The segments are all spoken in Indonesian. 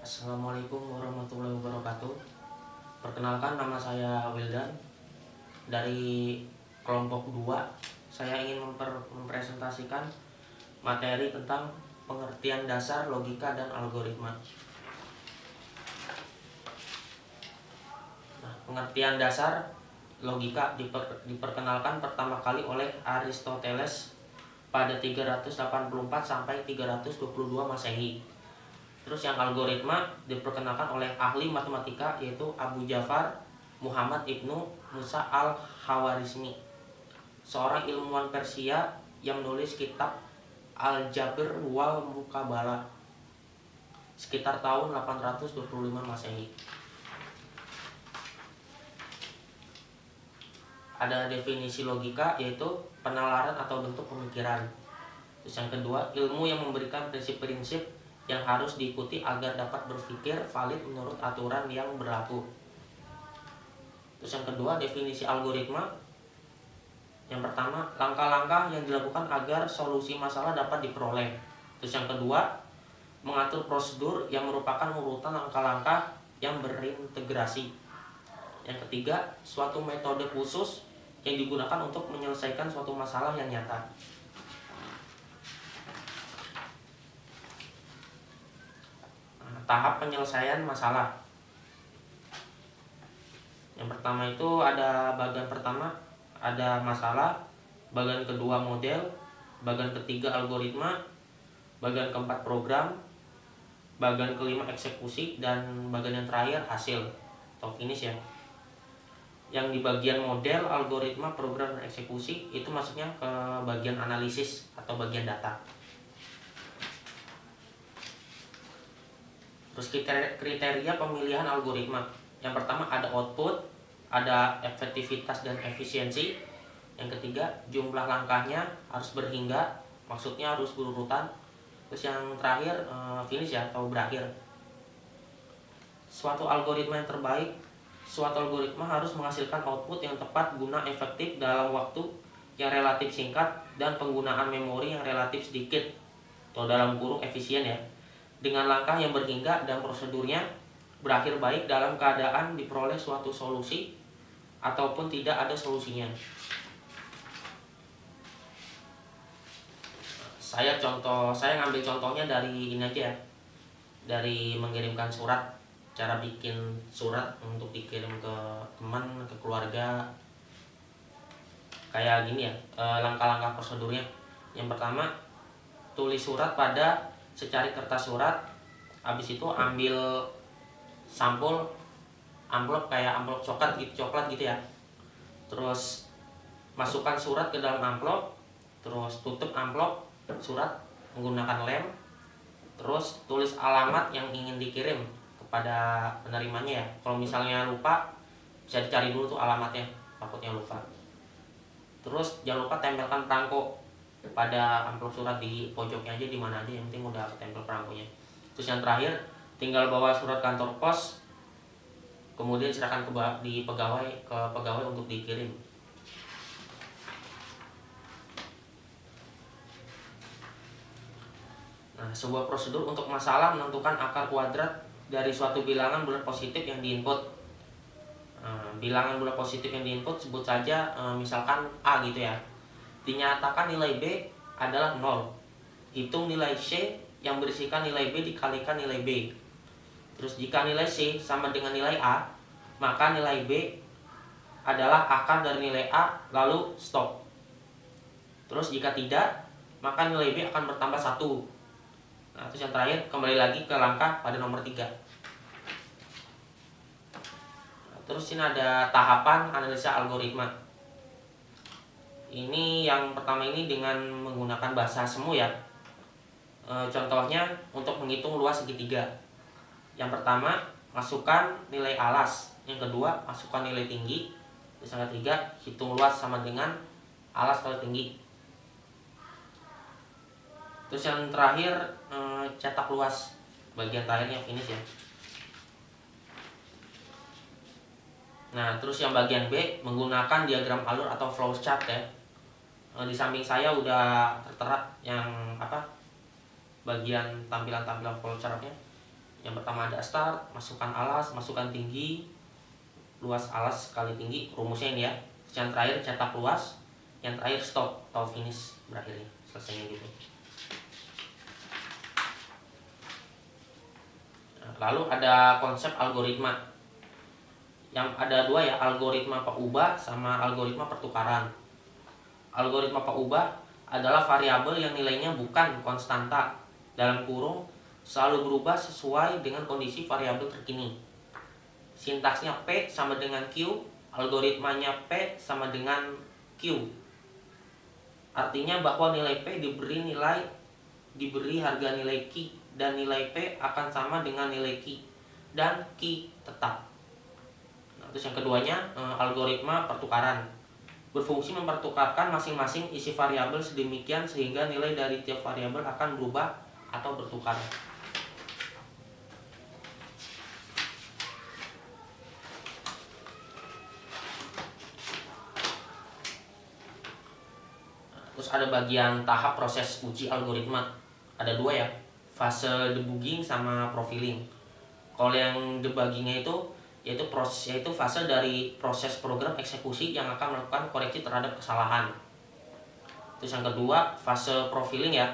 Assalamualaikum warahmatullahi wabarakatuh. Perkenalkan, nama saya Wildan dari kelompok 2. Saya ingin mempresentasikan materi tentang pengertian dasar logika dan algoritma. Pengertian dasar logika diperkenalkan pertama kali oleh Aristoteles pada 384 sampai 322 Masehi. Terus yang algoritma diperkenalkan oleh ahli matematika yaitu Abu Ja'far Muhammad Ibnu Musa al-Khawarizmi, seorang ilmuwan Persia yang menulis kitab Al-Jabr wal Muqabalah sekitar tahun 825 Masehi. Ada definisi logika yaitu penalaran atau bentuk pemikiran. Terus yang kedua, ilmu yang memberikan prinsip-prinsip yang harus diikuti agar dapat berpikir valid menurut aturan yang berlaku. Terus yang kedua, definisi algoritma. Yang pertama, langkah-langkah yang dilakukan agar solusi masalah dapat diperoleh. Terus yang kedua, mengatur prosedur yang merupakan urutan langkah-langkah yang berintegrasi. Yang ketiga, suatu metode khusus yang digunakan untuk menyelesaikan suatu masalah yang nyata. Tahap penyelesaian masalah. Yang pertama itu ada bagian pertama ada masalah, bagian kedua model, bagian ketiga algoritma, bagian keempat program, bagian kelima eksekusi, dan bagian yang terakhir hasil atau finish ya. Yang di bagian model, algoritma, program, dan eksekusi itu masuknya ke bagian analisis atau bagian data. Terus kriteria pemilihan algoritma. Yang pertama ada output, ada efektivitas dan efisiensi. Yang ketiga, jumlah langkahnya harus berhingga, maksudnya harus berurutan. Terus yang terakhir finish ya atau berakhir. Suatu algoritma yang terbaik, suatu algoritma harus menghasilkan output yang tepat guna efektif dalam waktu yang relatif singkat dan penggunaan memori yang relatif sedikit atau dalam kurung efisien ya, dengan langkah yang berhingga dan prosedurnya berakhir baik dalam keadaan diperoleh suatu solusi ataupun tidak ada solusinya. Saya ngambil contohnya dari ini aja ya, dari mengirimkan surat, cara bikin surat untuk dikirim ke teman, ke keluarga. Kayak gini ya, langkah-langkah prosedurnya. Yang pertama, tulis surat pada secari kertas surat. Habis itu ambil sampul amplop kayak amplop coklat gitu ya. Terus masukkan surat ke dalam amplop, terus tutup amplop surat menggunakan lem. Terus tulis alamat yang ingin dikirim kepada penerimanya ya. Kalau misalnya lupa, bisa dicari dulu tuh alamatnya, takutnya lupa. Terus jangan lupa tempelkan perangko pada amplop surat di pojoknya aja, di mana aja, yang penting udah ketempel perangkonya. Terus yang terakhir, tinggal bawa surat kantor pos, kemudian serahkan ke pegawai untuk dikirim. Nah, sebuah prosedur untuk masalah menentukan akar kuadrat dari suatu bilangan bulat positif yang diinput. Bilangan bulat positif yang diinput sebut saja misalkan A gitu ya. Dinyatakan nilai B adalah 0. Hitung nilai C yang berisikan nilai B dikalikan nilai B. Terus jika nilai C sama dengan nilai A, maka nilai B adalah akar dari nilai A lalu stop. Terus jika tidak, maka nilai B akan bertambah 1. Nah, terus yang terakhir kembali lagi ke langkah pada nomor 3. Terus ini ada tahapan analisa algoritma. Ini yang pertama ini dengan menggunakan bahasa semu ya. Contohnya untuk menghitung luas segitiga. Yang pertama, masukkan nilai alas. Yang kedua, masukkan nilai tinggi. Terus yang ketiga, hitung luas sama dengan alas kali tinggi. Terus yang terakhir, cetak luas. Bagian terakhirnya finish ya. Nah, terus yang bagian B menggunakan diagram alur atau flowchart ya. Di samping saya udah tertera yang bagian tampilan flowchartnya. Yang pertama ada start, masukkan alas, masukkan tinggi, luas alas kali tinggi, rumusnya ini ya. Yang terakhir cetak luas, yang terakhir stop atau finish, berakhirnya selesainya gitu. Lalu ada konsep algoritma. Yang ada dua ya, algoritma pengubah sama algoritma pertukaran. Algoritma pengubah adalah variabel yang nilainya bukan konstanta, dalam kurung selalu berubah sesuai dengan kondisi variabel terkini. Sintaksnya P sama dengan Q, algoritmanya P sama dengan Q. Artinya bahwa nilai P diberi harga nilai Q, dan nilai P akan sama dengan nilai Q, dan Q tetap. Nah, terus yang keduanya algoritma pertukaran, berfungsi mempertukarkan masing-masing isi variabel sedemikian sehingga nilai dari tiap variabel akan berubah atau bertukar. Terus ada bagian tahap proses uji algoritma. Ada dua ya, fase debugging sama profiling. Kalau yang debuggingnya itu yaitu fase dari proses program eksekusi yang akan melakukan koreksi terhadap kesalahan. Terus yang kedua, fase profiling ya,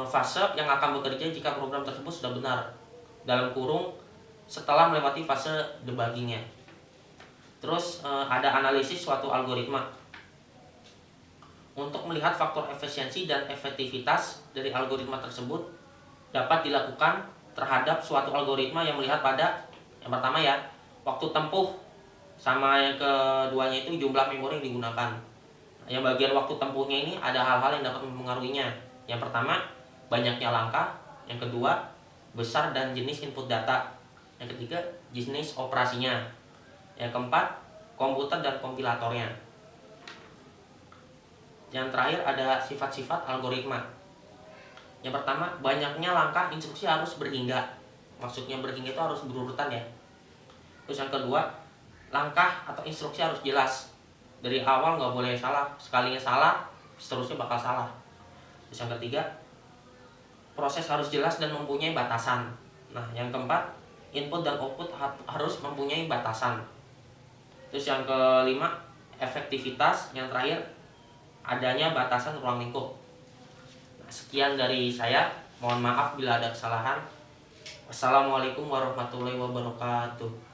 fase yang akan bekerja jika program tersebut sudah benar, dalam kurung setelah melewati fase debuggingnya. Terus ada analisis suatu algoritma. Untuk melihat faktor efisiensi dan efektivitas dari algoritma tersebut dapat dilakukan terhadap suatu algoritma yang melihat pada yang pertama ya, waktu tempuh, sama yang keduanya itu jumlah memori yang digunakan. Yang bagian waktu tempuhnya ini ada hal-hal yang dapat mempengaruhinya. Yang pertama, banyaknya langkah. Yang kedua, besar dan jenis input data. Yang ketiga, jenis operasinya. Yang keempat, komputer dan kompilatornya. Yang terakhir ada sifat-sifat algoritma. Yang pertama, banyaknya langkah instruksi harus berhingga. Maksudnya berhingga itu harus berurutan ya. Terus yang kedua, langkah atau instruksi harus jelas. Dari awal nggak boleh salah. Sekalinya salah, seterusnya bakal salah. Terus yang ketiga, proses harus jelas dan mempunyai batasan. Nah, yang keempat, input dan output harus mempunyai batasan. Terus yang kelima, efektivitas. Yang terakhir, adanya batasan ruang lingkup. Nah, sekian dari saya. Mohon maaf bila ada kesalahan. Wassalamualaikum warahmatullahi wabarakatuh.